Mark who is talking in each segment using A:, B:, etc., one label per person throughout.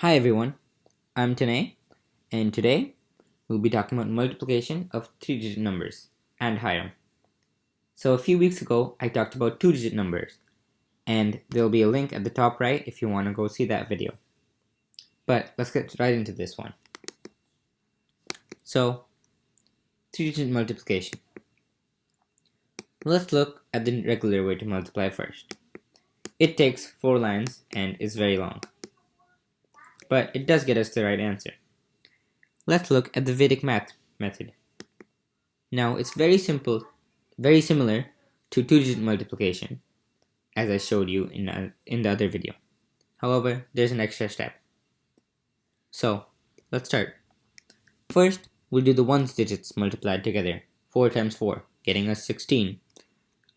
A: Hi everyone, I'm Tanay, and today we'll be talking about multiplication of three-digit numbers and higher. So a few weeks ago, I talked about two-digit numbers, and there'll be a link at the top right if you want to go see that video. But let's get right into this one. So, three-digit multiplication. Let's look at the regular way to multiply first. It takes 4 lines and is very long, but it does get us the right answer. Let's look at the Vedic math method. Now it's very simple, very similar to two-digit multiplication, as I showed you in the other video. However, there's an extra step. So let's start. First, we'll do the ones digits multiplied together. 4 times 4, getting us 16.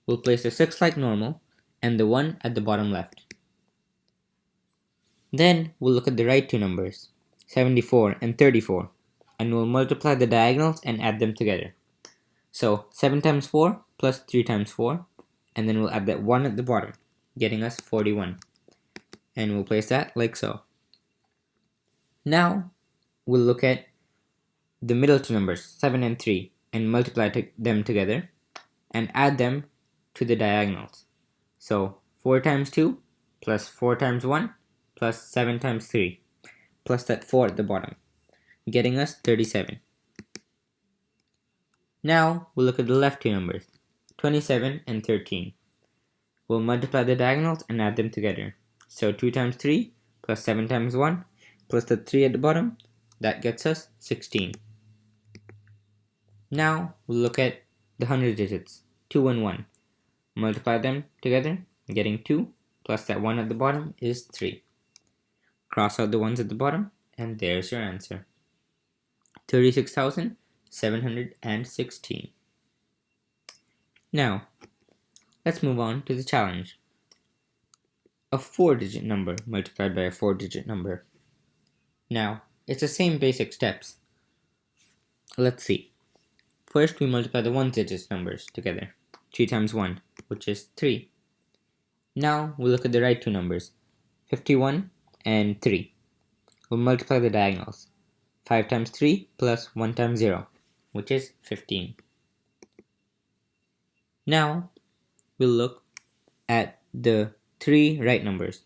A: We'll place the 6 like normal, and the 1 at the bottom left. Then we'll look at the right two numbers, 74 and 34, and we'll multiply the diagonals and add them together. So 7 times 4 plus 3 times 4, and then we'll add that 1 at the bottom, getting us 41. And we'll place that like so. Now we'll look at the middle two numbers, 7 and 3, and multiply them together and add them to the diagonals. So 4 times 2 plus 4 times 1 plus 7 times 3 plus that 4 at the bottom, getting us 37. Now we'll look at the left two numbers, 27 and 13. We'll multiply the diagonals and add them together. So 2 times 3 plus 7 times 1 plus the 3 at the bottom, that gets us 16. Now we'll look at the hundred digits, 2 and 1. Multiply them together, getting 2 plus that 1 at the bottom is 3. Cross out the ones at the bottom, and there's your answer. 36,716. Now, let's move on to the challenge. A 4-digit number multiplied by a 4-digit number. Now, it's the same basic steps. Let's see. First, we multiply the 1-digit numbers together. 3 times 1, which is 3. Now, we'll look at the right two numbers, 51 and 3. We'll multiply the diagonals. 5 times 3 plus 1 times 0, which is 15. Now, we'll look at the 3 right numbers.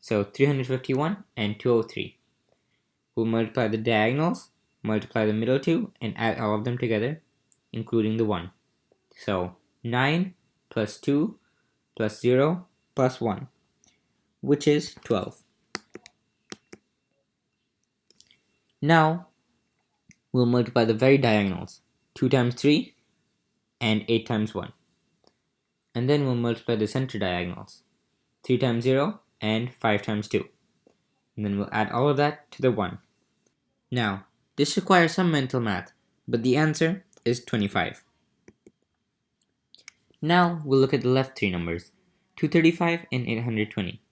A: So 351 and 203. We'll multiply the diagonals, multiply the middle two, and add all of them together, including the 1. So 9 plus 2 plus 0 plus 1, which is 12. Now, we'll multiply the very diagonals, 2 times 3 and 8 times 1. And then we'll multiply the center diagonals, 3 times 0 and 5 times 2. And then we'll add all of that to the 1. Now, this requires some mental math, but the answer is 25. Now, we'll look at the left three numbers, 235 and 820.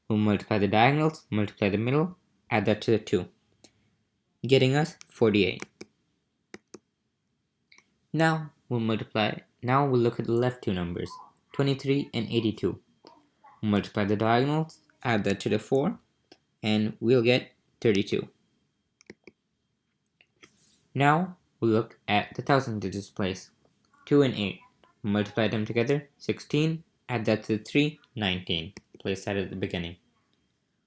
A: We'll multiply the diagonals, multiply the middle, add that to the 2, getting us 48. Now we'll look at the left two numbers, 23 and 82. We'll multiply the diagonals, add that to the 4, and we'll get 32. Now we'll look at the 1,000 digits place, 2 and 8. We'll multiply them together, 16, add that to the 3, 19. Place that at the beginning.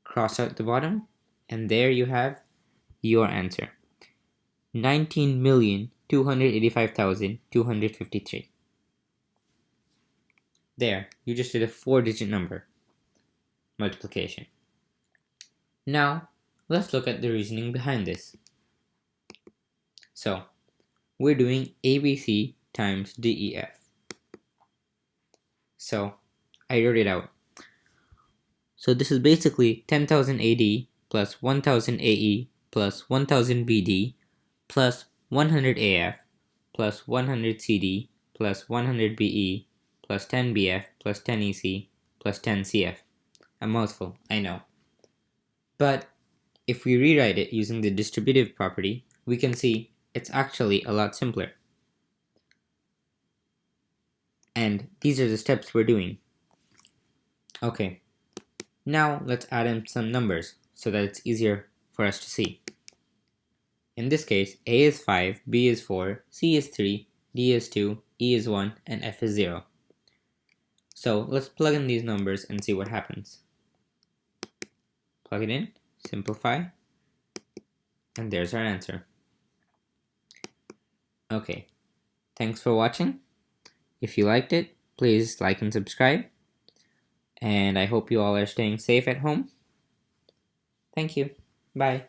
A: Cross out the bottom, and there you have your answer, 19,285,253. There, you just did a 4-digit number multiplication. Now, let's look at the reasoning behind this. So, we're doing ABC times DEF. So, I wrote it out. So this is basically 10,000 AD plus 1,000 AE plus 1,000 BD plus 100 AF plus 100 CD plus 100 BE plus 10 BF plus 10 EC plus 10 CF. A mouthful, I know. But if we rewrite it using the distributive property, we can see it's actually a lot simpler. And these are the steps we're doing. Okay, now let's add in some numbers. so that it's easier for us to see. In this case, A is 5, B is 4, C is 3, D is 2, E is 1, and F is 0. So let's plug in these numbers and see what happens. Plug it in, simplify, and there's our answer. Okay, thanks for watching. If you liked it, please like and subscribe. And I hope you all are staying safe at home. Thank you. Bye.